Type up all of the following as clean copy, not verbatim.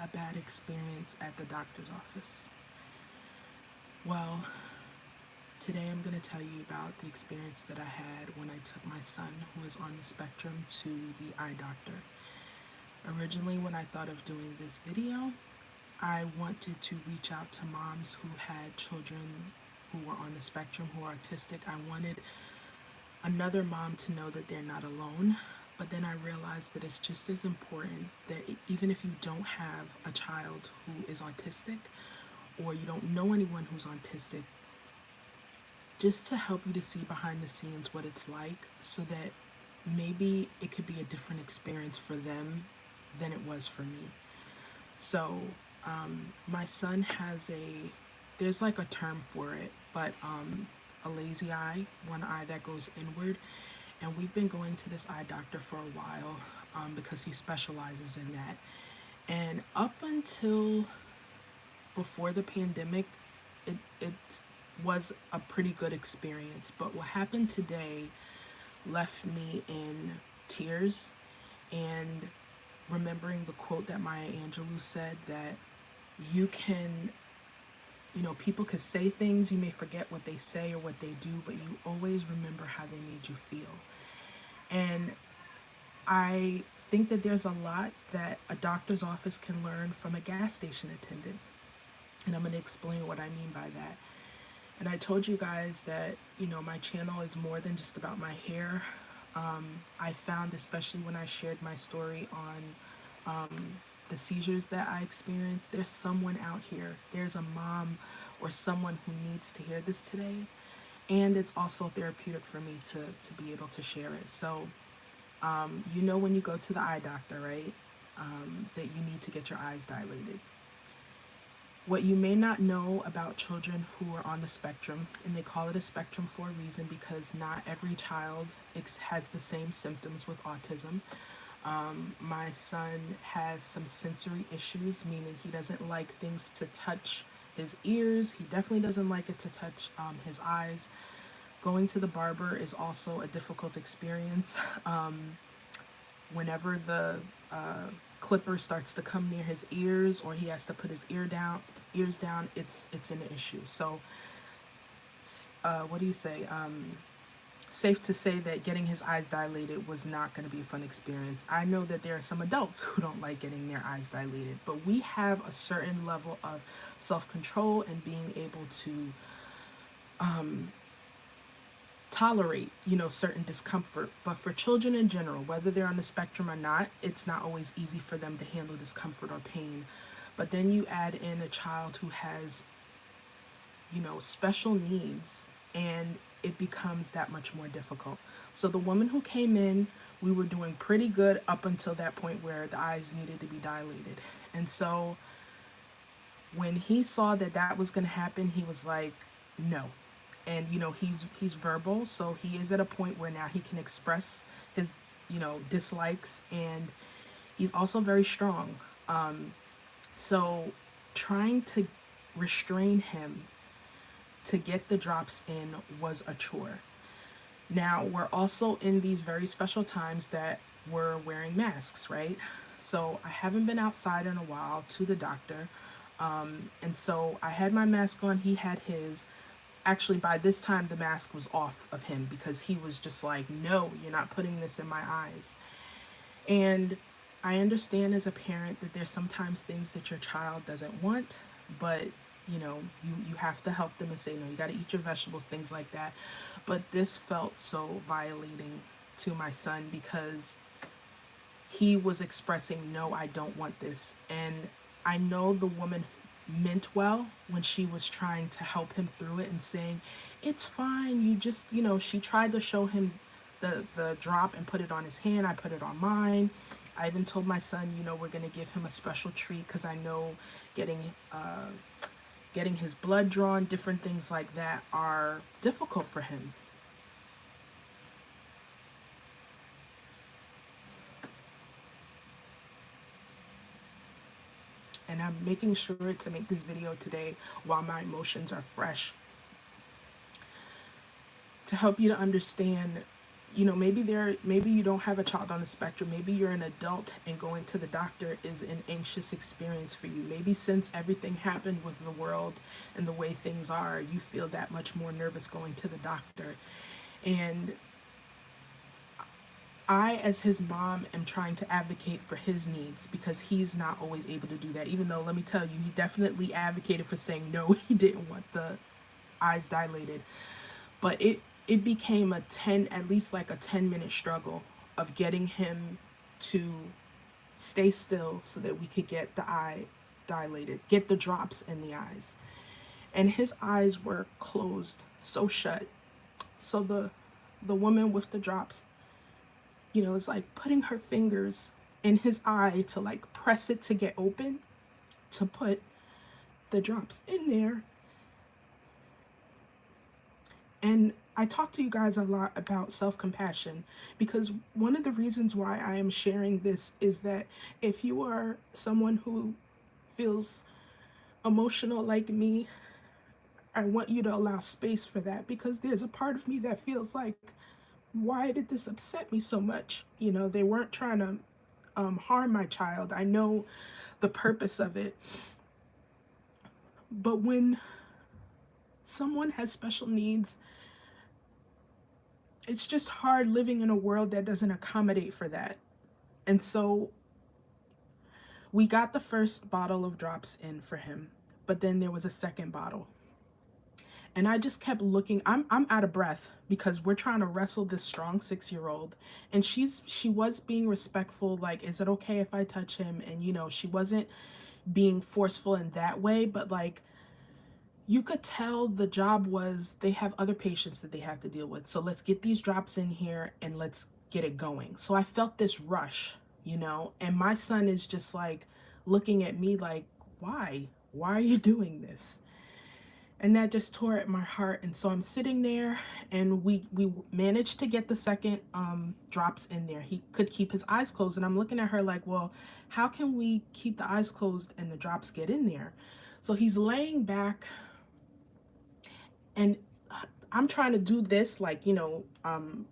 a bad experience at the doctor's office? Well, today I'm going to tell you about the experience that I had when I took my son, who is on the spectrum, to the eye doctor. Originally, when I thought of doing this video, I wanted to reach out to moms who had children who were on the spectrum, who are autistic. I wanted another mom to know that they're not alone. But then I realized that it's just as important that even if you don't have a child who is autistic, or you don't know anyone who's autistic, just to help you to see behind the scenes what it's like, so that maybe it could be a different experience for them than it was for me. So my son has there's like a term for it, but a lazy eye, one eye that goes inward. And we've been going to this eye doctor for a while because he specializes in that. And up until before the pandemic, it was a pretty good experience. But what happened today left me in tears, and remembering the quote that Maya Angelou said, that you can, people could say things, you may forget what they say or what they do, but you always remember how they made you feel. And I think that there's a lot that a doctor's office can learn from a gas station attendant. And I'm going to explain what I mean by that. And I told you guys that, my channel is more than just about my hair. I found, especially when I shared my story on the seizures that I experienced, there's someone out here. There's a mom or someone who needs to hear this today. And it's also therapeutic for me to be able to share it. So, when you go to the eye doctor, right, that you need to get your eyes dilated. What you may not know about children who are on the spectrum, and they call it a spectrum for a reason, because not every child has the same symptoms with autism. My son has some sensory issues, meaning he doesn't like things to touch his ears. He definitely doesn't like it to touch his eyes. Going to the barber is also a difficult experience. Whenever the clipper starts to come near his ears, or he has to put his ears down, it's an issue. So what do you say? Safe to say that getting his eyes dilated was not going to be a fun experience. I know that there are some adults who don't like getting their eyes dilated, but we have a certain level of self-control and being able to tolerate, certain discomfort. But for children in general, whether they're on the spectrum or not, it's not always easy for them to handle discomfort or pain. But then you add in a child who has, special needs, and it becomes that much more difficult. So the woman who came in, we were doing pretty good up until that point where the eyes needed to be dilated. And so when he saw that that was going to happen, he was like, no. And he's verbal, so he is at a point where now he can express his dislikes, and he's also very strong. So trying to restrain him to get the drops in was a chore. Now we're also in these very special times that we're wearing masks, right? So I haven't been outside in a while to the doctor, and so I had my mask on, he had his. Actually, by this time, the mask was off of him, because he was just like, no, you're not putting this in my eyes. And I understand as a parent that there's sometimes things that your child doesn't want, but you have to help them and say, no, you got to eat your vegetables, things like that. But this felt so violating to my son, because he was expressing, no, I don't want this. And I know the woman meant well when she was trying to help him through it and saying, it's fine, you just, she tried to show him the drop and put it on his hand. I put it on mine. I even told my son, we're going to give him a special treat, because I know getting his blood drawn, different things like that are difficult for him. And I'm making sure to make this video today while my emotions are fresh, to help you to understand, maybe you don't have a child on the spectrum. Maybe you're an adult and going to the doctor is an anxious experience for you. Maybe since everything happened with the world and the way things are, you feel that much more nervous going to the doctor. And I, as his mom, am trying to advocate for his needs because he's not always able to do that. Even though, let me tell you, he definitely advocated for saying no, he didn't want the eyes dilated. But it became at least like a 10-minute struggle of getting him to stay still so that we could get the eye dilated, get the drops in the eyes. And his eyes were closed so shut. So the woman with the drops, is like putting her fingers in his eye to like press it to get open to put the drops in there. And I talk to you guys a lot about self-compassion because one of the reasons why I am sharing this is that if you are someone who feels emotional like me, I want you to allow space for that because there's a part of me that feels like, why did this upset me so much? They weren't trying to harm my child. I know the purpose of it. But when someone has special needs, it's just hard living in a world that doesn't accommodate for that. And so we got the first bottle of drops in for him, but then there was a second bottle. And I just kept looking. I'm out of breath because we're trying to wrestle this strong 6-year-old. And she was being respectful, like, is it okay if I touch him? And she wasn't being forceful in that way, but like you could tell the job was they have other patients that they have to deal with. So let's get these drops in here and let's get it going. So I felt this rush, and my son is just like looking at me like, why? Why are you doing this? And that just tore at my heart. And so I'm sitting there and we managed to get the second drops in there. He could keep his eyes closed. And I'm looking at her like, well, how can we keep the eyes closed and the drops get in there? So he's laying back and I'm trying to do this, like,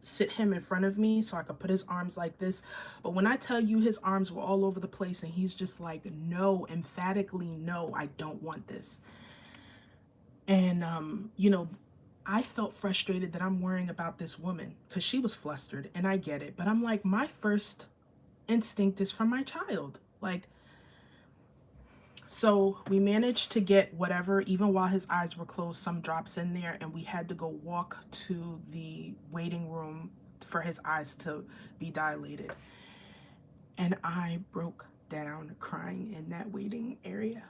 sit him in front of me so I could put his arms like this. But when I tell you his arms were all over the place and he's just like, no, emphatically, no, I don't want this. And, I felt frustrated that I'm worrying about this woman because she was flustered and I get it. But I'm like, my first instinct is for my child. Like, so we managed to get whatever, even while his eyes were closed, some drops in there. And we had to go walk to the waiting room for his eyes to be dilated. And I broke down crying in that waiting area.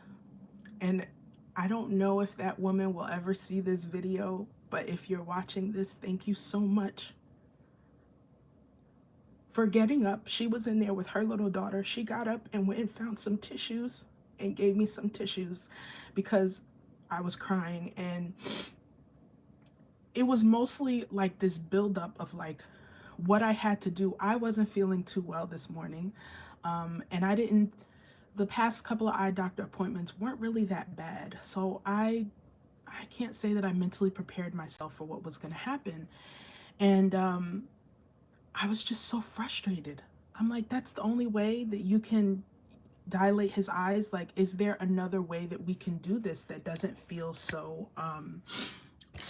And I don't know if that woman will ever see this video, but if you're watching this, thank you so much for getting up. She was in there with her little daughter. She got up and went and found some tissues and gave me some tissues because I was crying. And it was mostly like this buildup of like what I had to do. I wasn't feeling too well this morning. And the past couple of eye doctor appointments weren't really that bad. So I can't say that I mentally prepared myself for what was going to happen. And I was just so frustrated. I'm like, that's the only way that you can dilate his eyes? Like, is there another way that we can do this that doesn't feel so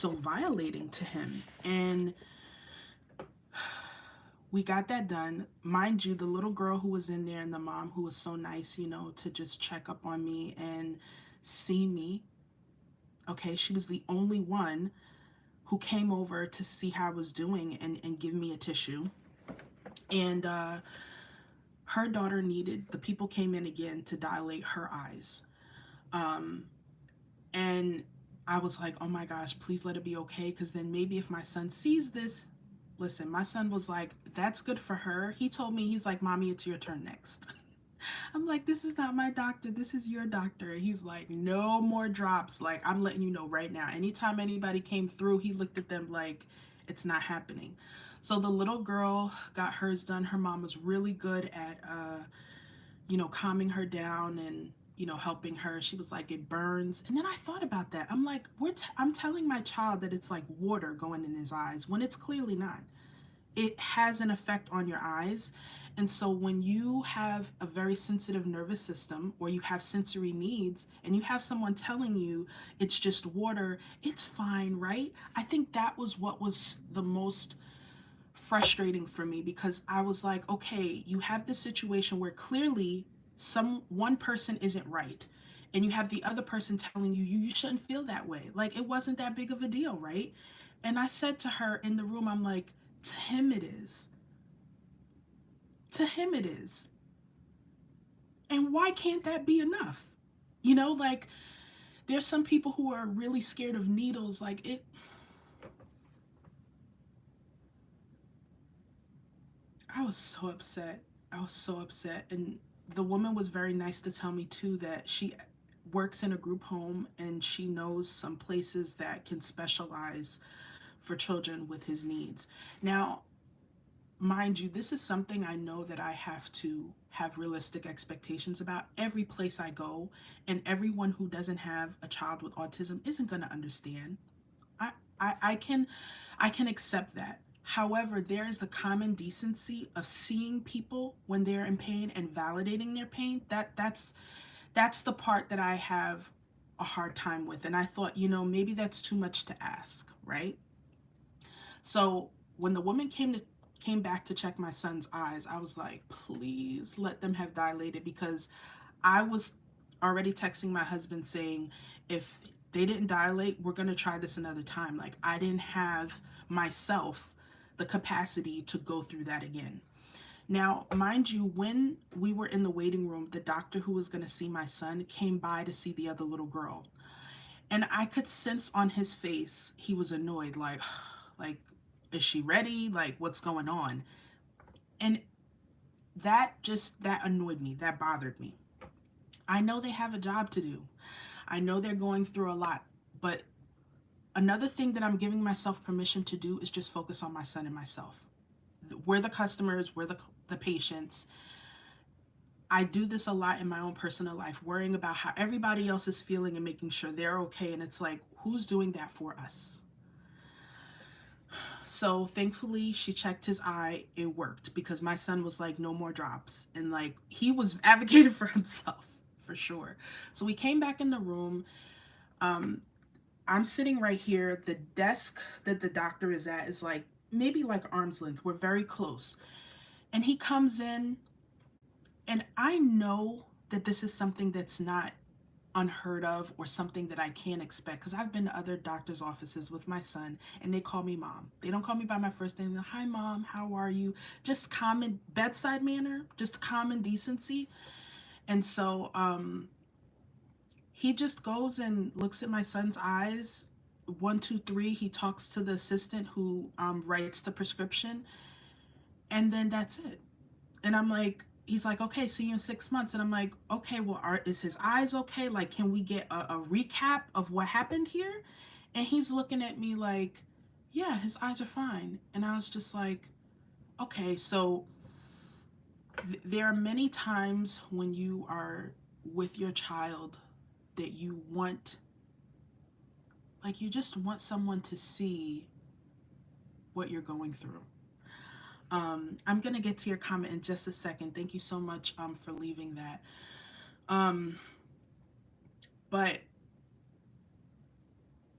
violating to him? And we got that done. Mind you, the little girl who was in there and the mom who was so nice, to just check up on me and see me. Okay, she was the only one who came over to see how I was doing and give me a tissue. And her daughter the people came in again to dilate her eyes. And I was like, oh my gosh, please let it be okay. Because then maybe if my son sees this, listen, my son was like, that's good for her. He told me, he's like, mommy, it's your turn next. I'm like, this is not my doctor. This is your doctor. He's like, no more drops. Like, I'm letting you know right now. Anytime anybody came through, he looked at them like, it's not happening. So the little girl got hers done. Her mom was really good at, calming her down and, helping her. She was like, it burns. And then I thought about that. I'm like, I'm telling my child that it's like water going in his eyes when it's clearly not. it has an effect on your eyes. And so when you have a very sensitive nervous system, or you have sensory needs, and you have someone telling you it's just water, it's fine, right? I think that was what was the most frustrating for me, because I was like, okay, you have this situation where clearly one person isn't right, and you have the other person telling you you shouldn't feel that way. Like, it wasn't that big of a deal, right? And I said to her in the room, I'm like, to him it is. To him it is. And why can't that be enough? Like, there's some people who are really scared of needles. Like, I was so upset. I was so upset. And the woman was very nice to tell me too that she works in a group home, and she knows some places that can specialize for children with his needs. Now, mind you, this is something I know that I have to have realistic expectations about. Every place I go, and everyone who doesn't have a child with autism isn't going to understand. I, I can accept that. However, there is the common decency of seeing people when they're in pain and validating their pain. That's the part that I have a hard time with. And I thought, maybe that's too much to ask, right? So when the woman came back to check my son's eyes, I was like, please let them have dilated, because I was already texting my husband saying, if they didn't dilate, we're going to try this another time. Like, I didn't have myself the capacity to go through that again. Now, mind you, when we were in the waiting room, the doctor who was going to see my son came by to see the other little girl. And I could sense on his face he was annoyed, like, like, is she ready? Like, what's going on? And that annoyed me. That bothered me. I know they have a job to do. I know they're going through a lot, but another thing that I'm giving myself permission to do is just focus on my son and myself. We're the customers, we're the patients. I do this a lot in my own personal life, worrying about how everybody else is feeling and making sure they're okay. And it's like, who's doing that for us? So thankfully, she checked his eye. It worked, because my son was like, no more drops. And like, he was advocating for himself for sure. So we came back in the room. I'm sitting right here. The desk that the doctor is at is like maybe like arm's length. We're very close. And he comes in, and I know that this is something that's not unheard of or something that I can't expect, because I've been to other doctors' offices with my son, and they call me mom. They don't call me by my first name. They're, hi mom, how are you? Just common bedside manner, just common decency. And so he just goes and looks at my son's eyes. One, two, three. He talks to the assistant who writes the prescription, and then that's it. And I'm like, he's like, okay, see you in 6 months. And I'm like, okay, well, is his eyes okay? Like, can we get a recap of what happened here? And he's looking at me like, yeah, his eyes are fine. And I was just like, okay, so there are many times when you are with your child that you want, like, you just want someone to see what you're going through. I'm going to get to your comment in just a second. Thank you so much for leaving that. Um, but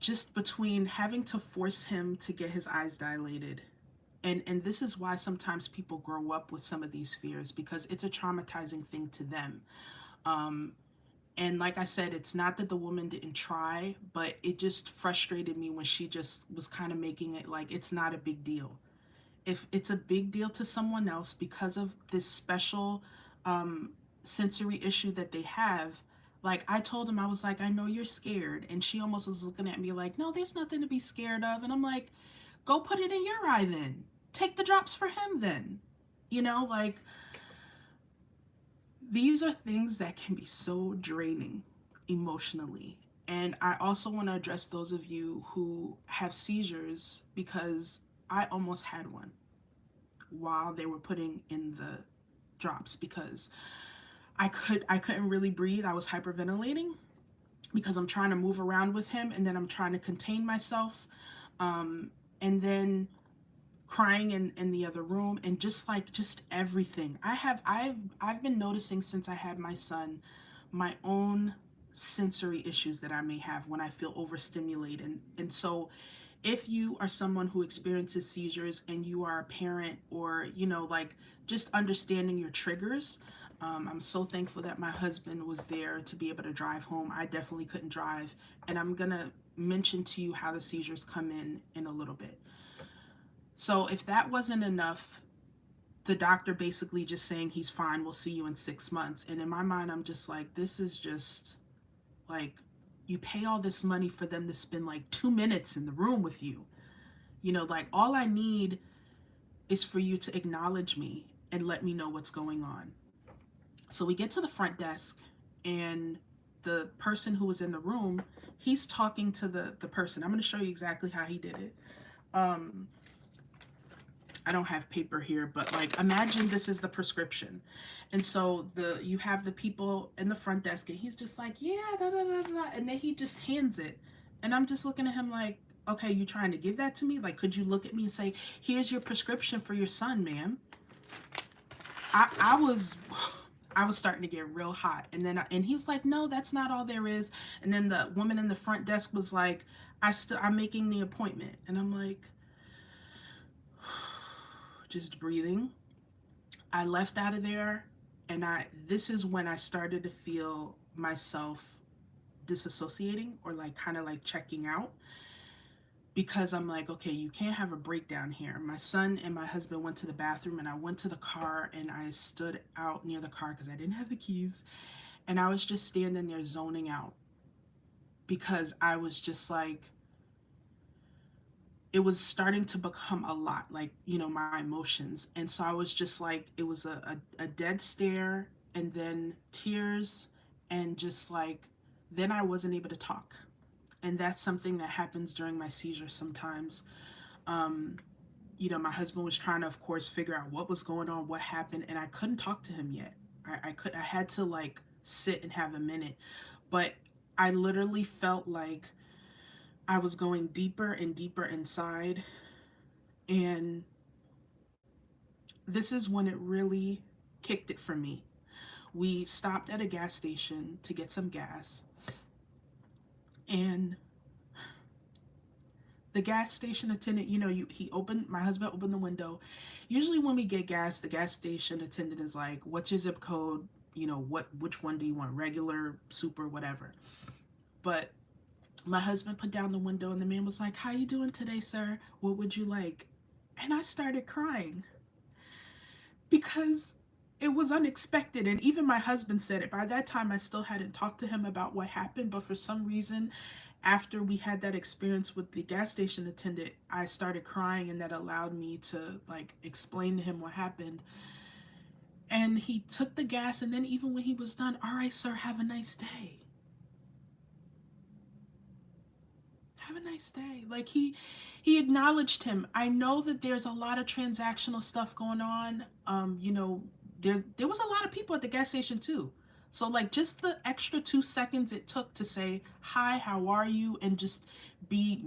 just between having to force him to get his eyes dilated, and this is why sometimes people grow up with some of these fears, because it's a traumatizing thing to them. Um, and like I said, it's not that the woman didn't try, but it just frustrated me when she just was kind of making it like it's not a big deal. If it's a big deal to someone else because of this special um, sensory issue that they have, like I told him, I was like, I know you're scared. And she almost was looking at me like, no, there's nothing to be scared of. And I'm like, go put it in your eye then. Take the drops for him then. Like, these are things that can be so draining emotionally. And I also want to address those of you who have seizures, because I almost had one while they were putting in the drops, because I couldn't really breathe. I was hyperventilating because I'm trying to move around with him, and then I'm trying to contain myself. And then crying in the other room, and just everything. I've been noticing since I had my son my own sensory issues that I may have when I feel overstimulated. And so if you are someone who experiences seizures and you are a parent, or like just understanding your triggers, I'm so thankful that my husband was there to be able to drive home. I definitely couldn't drive, and I'm gonna mention to you how the seizures come in a little bit. So if that wasn't enough, the doctor basically just saying he's fine, we'll see you in 6 months. And in my mind, I'm just like, this is just like, you pay all this money for them to spend like 2 minutes in the room with you. Like, all I need is for you to acknowledge me and let me know what's going on. So we get to the front desk, and the person who was in the room, he's talking to the person. I'm going to show you exactly how he did it. Um, I don't have paper here, but like, imagine this is the prescription. And so you have the people in the front desk, and he's just like, yeah, da, da, da, da, and then he just hands it. And I'm just looking at him like, okay, you trying to give that to me? Like, could you look at me and say, here's your prescription for your son, ma'am? I was I was starting to get real hot. And then and he was like, no, that's not all there is. And then the woman in the front desk was like, I'm making the appointment. And I'm like, just breathing. I left out of there, and this is when I started to feel myself disassociating, or like kind of like checking out, because I'm like, okay, you can't have a breakdown here. My son and my husband went to the bathroom, and I went to the car, and I stood out near the car because I didn't have the keys, and I was just standing there zoning out, because I was just like, it was starting to become a lot, like, my emotions. And so I was just like, it was a dead stare, and then tears, and just like, then I wasn't able to talk. And that's something that happens during my seizure sometimes. um my husband was trying to, of course, figure out what was going on, what happened, and I couldn't talk to him yet. I had to like sit and have a minute. But I literally felt like I was going deeper and deeper inside. And this is when it really kicked it for me. We stopped at a gas station to get some gas. And the gas station attendant, my husband opened the window. Usually when we get gas, the gas station attendant is like, what's your zip code? Which one do you want? Regular, super, whatever. But my husband put down the window, and the man was like, how you doing today, sir? What would you like? And I started crying, because it was unexpected. And even my husband said it. By that time, I still hadn't talked to him about what happened, but for some reason, after we had that experience with the gas station attendant, I started crying, and that allowed me to like explain to him what happened. And he took the gas, and then even when he was done, all right, sir, have a nice day. Have a nice day. Like, he acknowledged him. I know that there's a lot of transactional stuff going on. There was a lot of people at the gas station too. So like, just the extra 2 seconds it took to say hi, how are you, and just be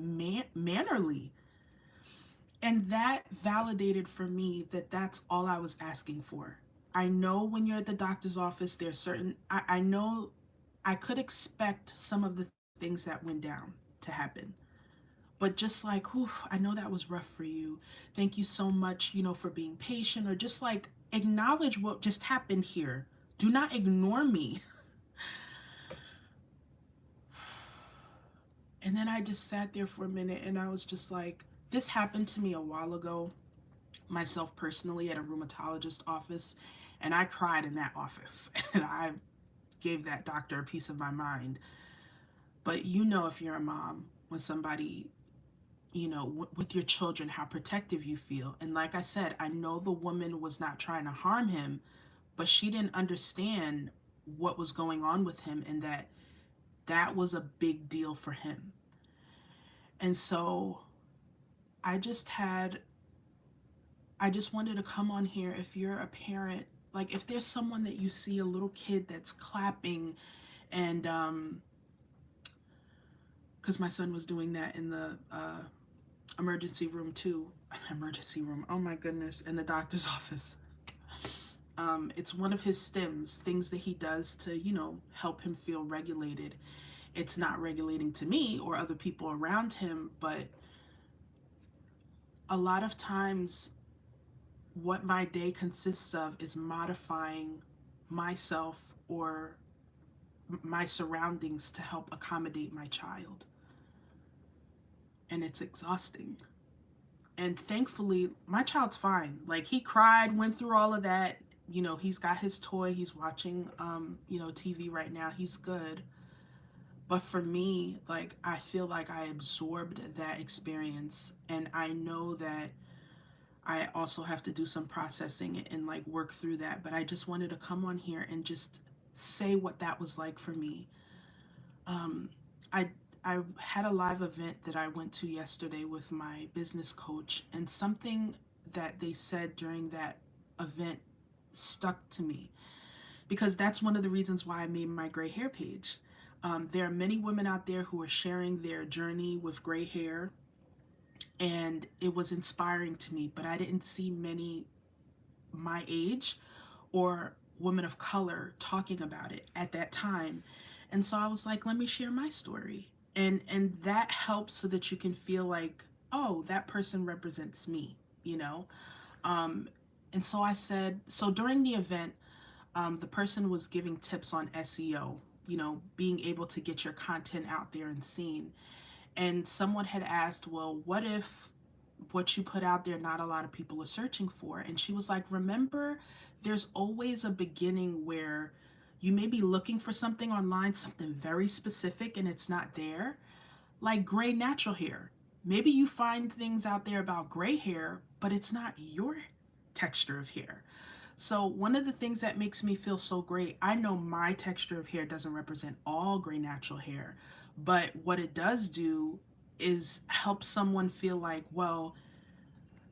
mannerly. And that validated for me that that's all I was asking for. I know when you're at the doctor's office, there's certain, I know I could expect some of the things that went down to happen. But just like, whew, I know that was rough for you. Thank you so much, for being patient, or just like, acknowledge what just happened here. Do not ignore me. And then I just sat there for a minute, and I was just like, this happened to me a while ago, myself personally, at a rheumatologist office. And I cried in that office. And I gave that doctor a piece of my mind. But if you're a mom, when somebody, with your children, how protective you feel. And like I said, I know the woman was not trying to harm him, but she didn't understand what was going on with him, and that was a big deal for him. And so I just wanted to come on here. If you're a parent, like, if there's someone that you see, a little kid that's clapping, and because my son was doing that in the emergency room too. Emergency room, oh my goodness, in the doctor's office. It's one of his stims, things that he does to, help him feel regulated. It's not regulating to me or other people around him, but a lot of times what my day consists of is modifying myself or my surroundings to help accommodate my child. And it's exhausting. And thankfully, my child's fine. Like, he cried, went through all of that. He's got his toy. He's watching, TV right now. He's good. But for me, like, I feel like I absorbed that experience. And I know that I also have to do some processing and like work through that. But I just wanted to come on here and just say what that was like for me. Um, I I had a live event that I went to yesterday with my business coach, and something that they said during that event stuck to me because that's one of the reasons why I made my gray hair page. There are many women out there who are sharing their journey with gray hair, and it was inspiring to me, but I didn't see many my age or women of color talking about it at that time. And so I was like, let me share my story. And that helps so that you can feel like, oh, that person represents me, you know? Um, and so I said, so during the event, the person was giving tips on SEO, being able to get your content out there and seen. And someone had asked, well, what if what you put out there not a lot of people are searching for? And she was like, remember, there's always a beginning where you may be looking for something online, something very specific, and it's not there. Like gray natural hair. Maybe you find things out there about gray hair, but it's not your texture of hair. So, one of the things that makes me feel so great, I know my texture of hair doesn't represent all gray natural hair, but what it does do is help someone feel like, well,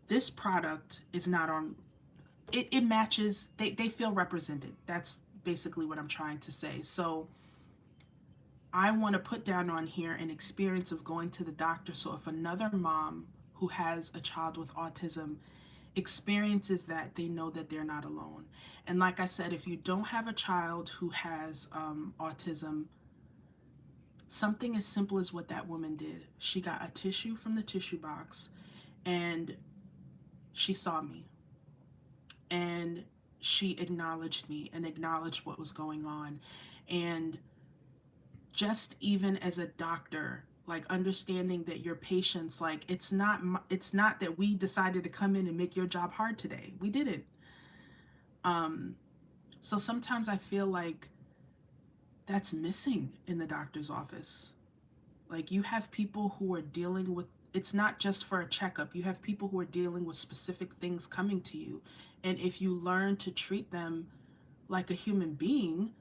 this product is not on, it matches, they feel represented. That's basically what I'm trying to say. So, I want to put down on here an experience of going to the doctor. So, if another mom who has a child with autism experiences that, they know that they're not alone. And like I said, if you don't have a child who has autism, something as simple as what that woman did. She got a tissue from the tissue box and she saw me and she acknowledged me and acknowledged what was going on. And just even as a doctor, like understanding that your patients, like it's not that we decided to come in and make your job hard today. We didn't. So sometimes I feel like that's missing in the doctor's office. Like you have people who are dealing with, it's not just for a checkup. You have people who are dealing with specific things coming to you. And if you learn to treat them like a human being,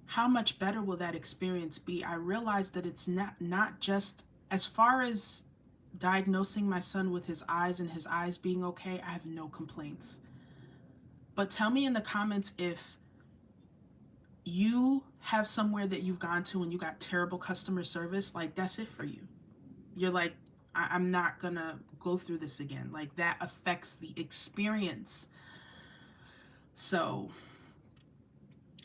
how much better will that experience be? I realize that it's not just as far as diagnosing my son with his eyes and his eyes being okay, I have no complaints. But tell me in the comments if you have somewhere that you've gone to and you got terrible customer service, like that's it for you. You're like, I'm not gonna go through this again. Like that affects the experience. So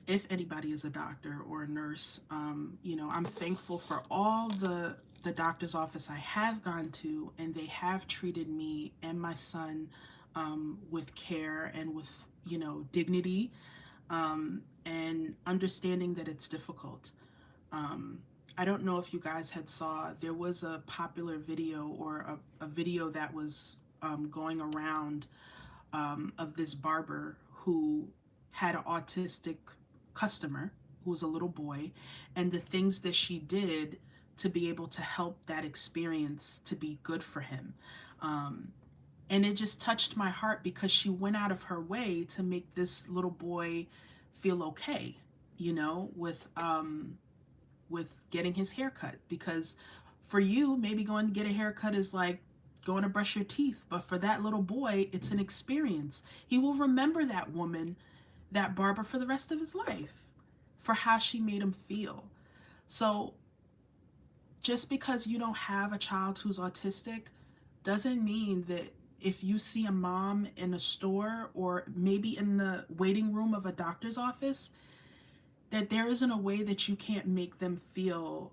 if anybody is a doctor or a nurse, I'm thankful for all the doctor's office I have gone to, and they have treated me and my son with care and with, dignity, and understanding that it's difficult. I don't know if you guys had saw, there was a popular video or a video that was going around of this barber who had an autistic customer who was a little boy, and the things that she did to be able to help that experience to be good for him. And it just touched my heart because she went out of her way to make this little boy feel okay, with getting his hair cut. Because for you, maybe going to get a haircut is like going to brush your teeth, but for that little boy, it's an experience. He will remember that woman, that barber, for the rest of his life, for how she made him feel. So just because you don't have a child who's autistic, doesn't mean that if you see a mom in a store or maybe in the waiting room of a doctor's office, that there isn't a way that you can't make them feel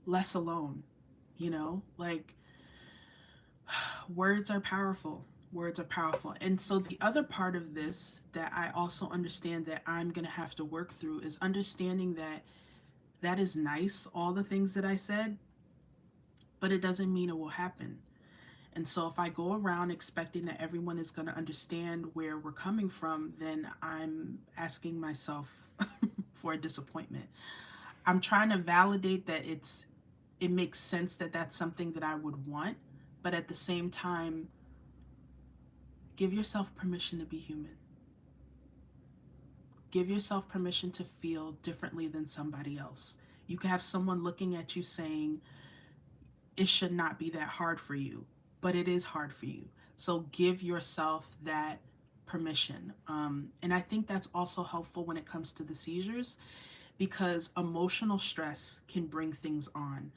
less alone. You know, like, words are powerful. Words are powerful. And so the other part of this that I also understand that I'm going to have to work through is understanding that that is nice, all the things that I said, but it doesn't mean it will happen. And so if I go around expecting that everyone is going to understand where we're coming from, then I'm asking myself for a disappointment. I'm trying to validate that it makes sense that that's something that I would want, but at the same time, give yourself permission to be human. Give yourself permission to feel differently than somebody else. You can have someone looking at you saying, it should not be that hard for you, but it is hard for you. So give yourself that permission. And I think that's also helpful when it comes to the seizures, because emotional stress can bring things on.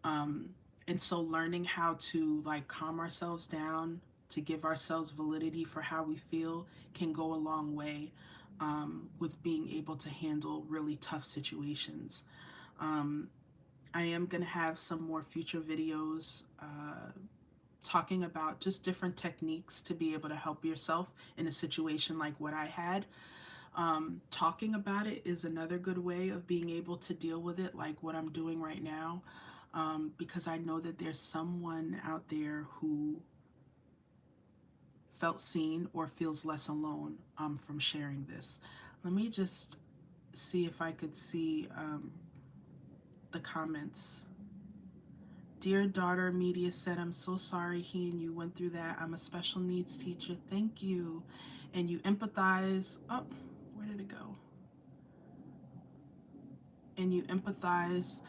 Um, and so learning how to like calm ourselves down, to give ourselves validity for how we feel, can go a long way with being able to handle really tough situations. Um, I am going to have some more future videos talking about just different techniques to be able to help yourself in a situation like what I had. Talking about it is another good way of being able to deal with it, like what I'm doing right now, because I know that there's someone out there who felt seen or feels less alone from sharing this. Let me just see if I could see the comments. Dear daughter, Media said, I'm so sorry he and you went through that. I'm a special needs teacher. Thank you. And you empathize. Oh, where did it go? And you empathize.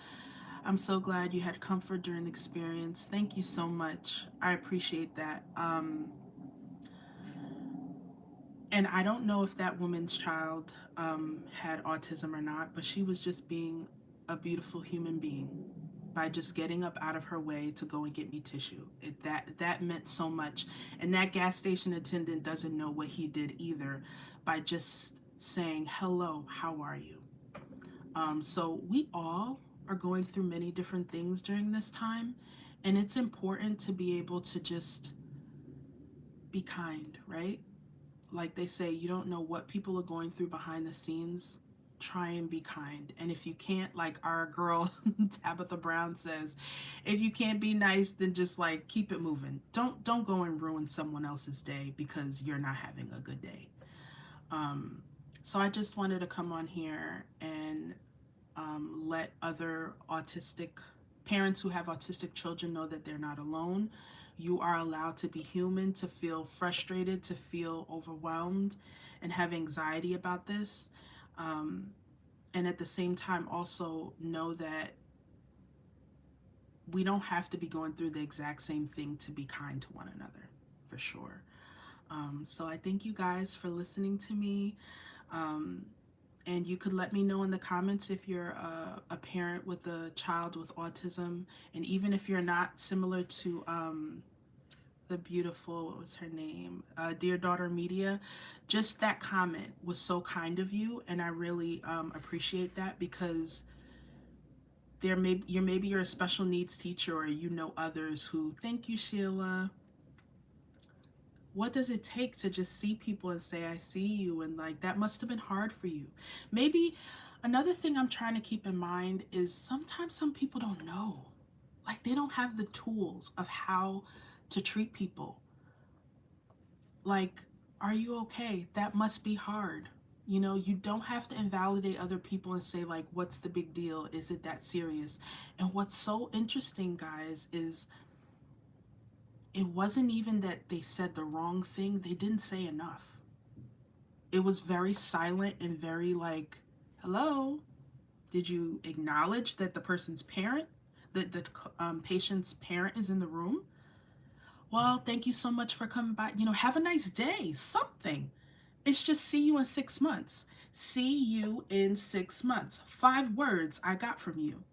I'm so glad you had comfort during the experience. Thank you so much. I appreciate that. And I don't know if that woman's child had autism or not, but she was just being a beautiful human being by just getting up out of her way to go and get me tissue. That meant so much. And that gas station attendant doesn't know what he did either, by just saying, hello, how are you? So we all are going through many different things during this time, and it's important to be able to just be kind, right? Like they say, you don't know what people are going through behind the scenes. Try and be kind. And if you can't, like our girl Tabitha Brown says, if you can't be nice, then just like keep it moving. Don't go and ruin someone else's day because you're not having a good day. Um, so I just wanted to come on here and let other autistic parents who have autistic children know that they're not alone. You are allowed to be human, to feel frustrated, to feel overwhelmed, and have anxiety about this. Um, and at the same time, also know that we don't have to be going through the exact same thing to be kind to one another, for sure. So I thank you guys for listening to me. Um, and you could let me know in the comments if you're a parent with a child with autism, and even if you're not, similar to the beautiful, what was her name, Dear Daughter Media, just that comment was so kind of you, and I really appreciate that, because maybe you're a special needs teacher, or you know others who, thank you, Sheila. What does it take to just see people and say, I see you? And like, that must have been hard for you. Maybe another thing I'm trying to keep in mind is sometimes some people don't know. Like, they don't have the tools of how to treat people. Like, are you okay? That must be hard. You know, you don't have to invalidate other people and say, like, what's the big deal? Is it that serious? And what's so interesting, guys, is it wasn't even that they said the wrong thing, they didn't say enough. It was very silent and very like, hello, did you acknowledge that the person's parent, that the patient's parent is in the room? Well, thank you so much for coming by. You know, have a nice day, something. It's just see you in 6 months. See you in 6 months. 5 words I got from you.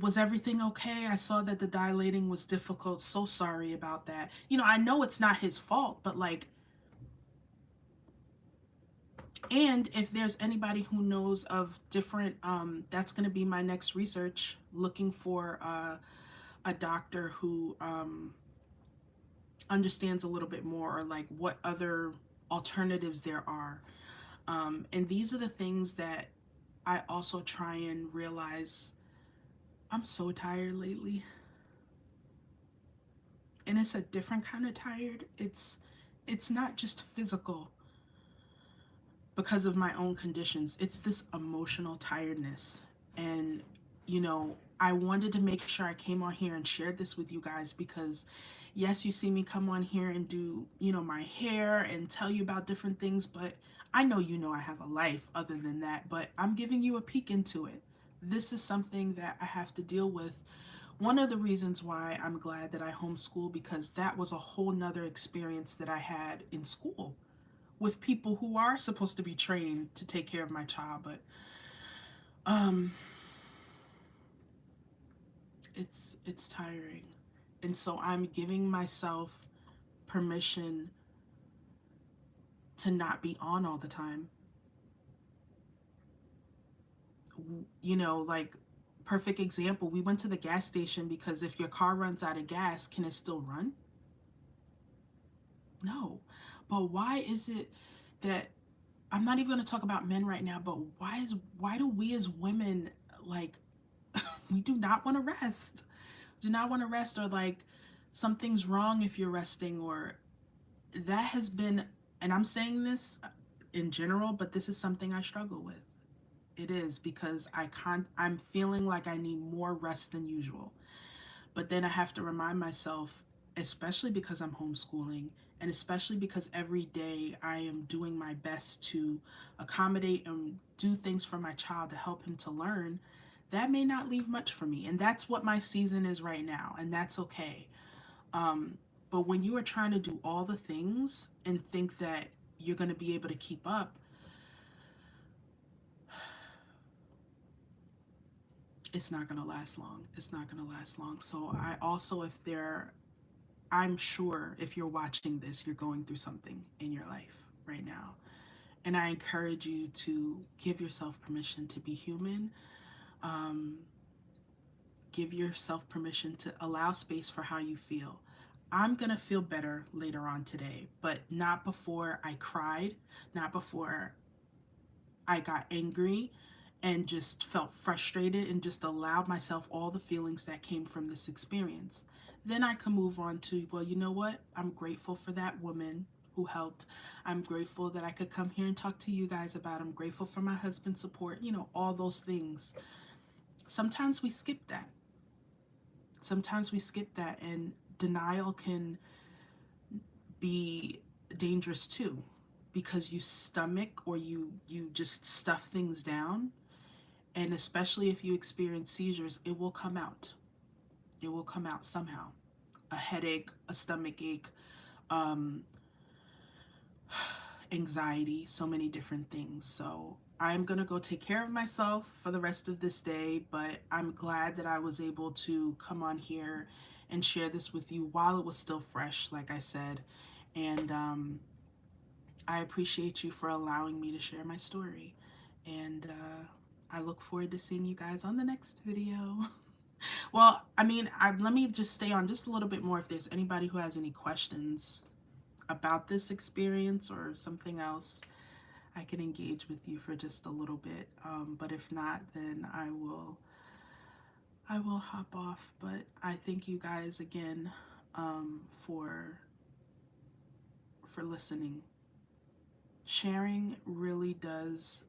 Was everything okay? I saw that the dilating was difficult. So sorry about that. I know it's not his fault, but like, and if there's anybody who knows of different, that's going to be my next research, looking for a doctor who understands a little bit more, or like what other alternatives there are. And these are the things that I also try and realize. I'm so tired lately. And it's a different kind of tired. It's not just physical because of my own conditions. It's this emotional tiredness. And I wanted to make sure I came on here and shared this with you guys because yes, you see me come on here and do, my hair and tell you about different things, but I know I have a life other than that, but I'm giving you a peek into it. This is something that I have to deal with. One of the reasons why I'm glad that I homeschool, because that was a whole nother experience that I had in school with people who are supposed to be trained to take care of my child, but um it's tiring. And so I'm giving myself permission to not be on all the time. Like, perfect example, we went to the gas station because if your car runs out of gas, can it still run? No. But why is it that, I'm not even going to talk about men right now, but why do we as women, like, we do not want to rest? Do not want to rest, or like something's wrong if you're resting, or that has been, and I'm saying this in general, but this is something I struggle with. It is because I'm feeling like I need more rest than usual. But then I have to remind myself, especially because I'm homeschooling, and especially because every day I am doing my best to accommodate and do things for my child to help him to learn, that may not leave much for me. And that's what my season is right now, and that's okay. Um, but when you are trying to do all the things and think that you're going to be able to keep up, it's not going to last long. It's not going to last long. So I also, if there, I'm sure if you're watching this, you're going through something in your life right now. And I encourage you to give yourself permission to be human. Um, give yourself permission to allow space for how you feel. I'm going to feel better later on today, but not before I cried, not before I got angry and just felt frustrated and just allowed myself all the feelings that came from this experience. Then I can move on to, well, you know what? I'm grateful for that woman who helped. I'm grateful that I could come here and talk to you guys about it. I'm grateful for my husband's support, all those things. Sometimes we skip that. Sometimes we skip that, and denial can be dangerous too, because you stomach, or you just stuff things down. And especially if you experience seizures, it will come out. It will come out somehow. A headache, a stomach ache, um, anxiety, so many different things. So I'm going to go take care of myself for the rest of this day, but I'm glad that I was able to come on here and share this with you while it was still fresh, like I said. And I appreciate you for allowing me to share my story. And I look forward to seeing you guys on the next video. Well, I mean, let me just stay on just a little bit more. If there's anybody who has any questions about this experience or something else, I can engage with you for just a little bit. But if not, then I will hop off. But I thank you guys again for listening. Sharing really does.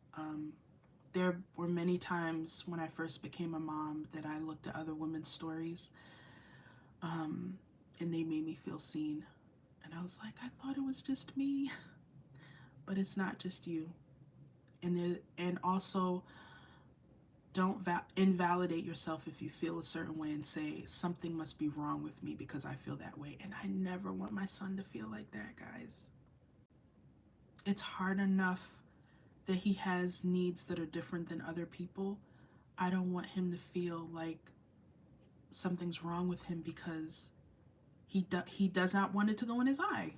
There were many times when I first became a mom that I looked at other women's stories, and they made me feel seen. And I was like, I thought it was just me, but it's not just you. And also, don't invalidate yourself if you feel a certain way, and say something must be wrong with me because I feel that way. And I never want my son to feel like that, guys. It's hard enough that he has needs that are different than other people. I don't want him to feel like something's wrong with him because he does not want it to go in his eye.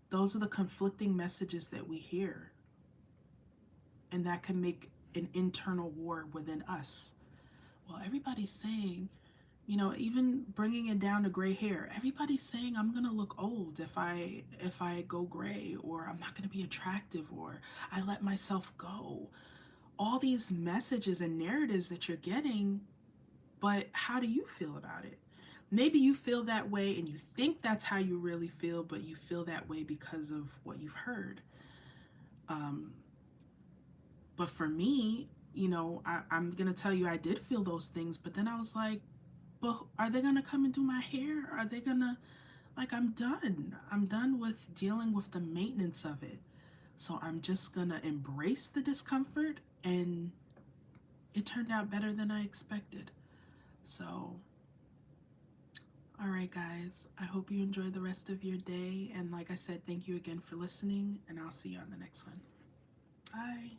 Those are the conflicting messages that we hear, and that can make an internal war within us. Well, everybody's saying, even bringing it down to gray hair, everybody's saying I'm gonna look old if I go gray, or I'm not gonna be attractive, or I let myself go. All these messages and narratives that you're getting, but how do you feel about it? Maybe you feel that way and you think that's how you really feel, but you feel that way because of what you've heard. But for me, I'm gonna tell you, I did feel those things, but then I was like, but are they gonna come and do my hair? Are they gonna, like, I'm done. I'm done with dealing with the maintenance of it. So I'm just gonna embrace the discomfort, and it turned out better than I expected. So, all right, guys, I hope you enjoy the rest of your day. And like I said, thank you again for listening, and I'll see you on the next one. Bye.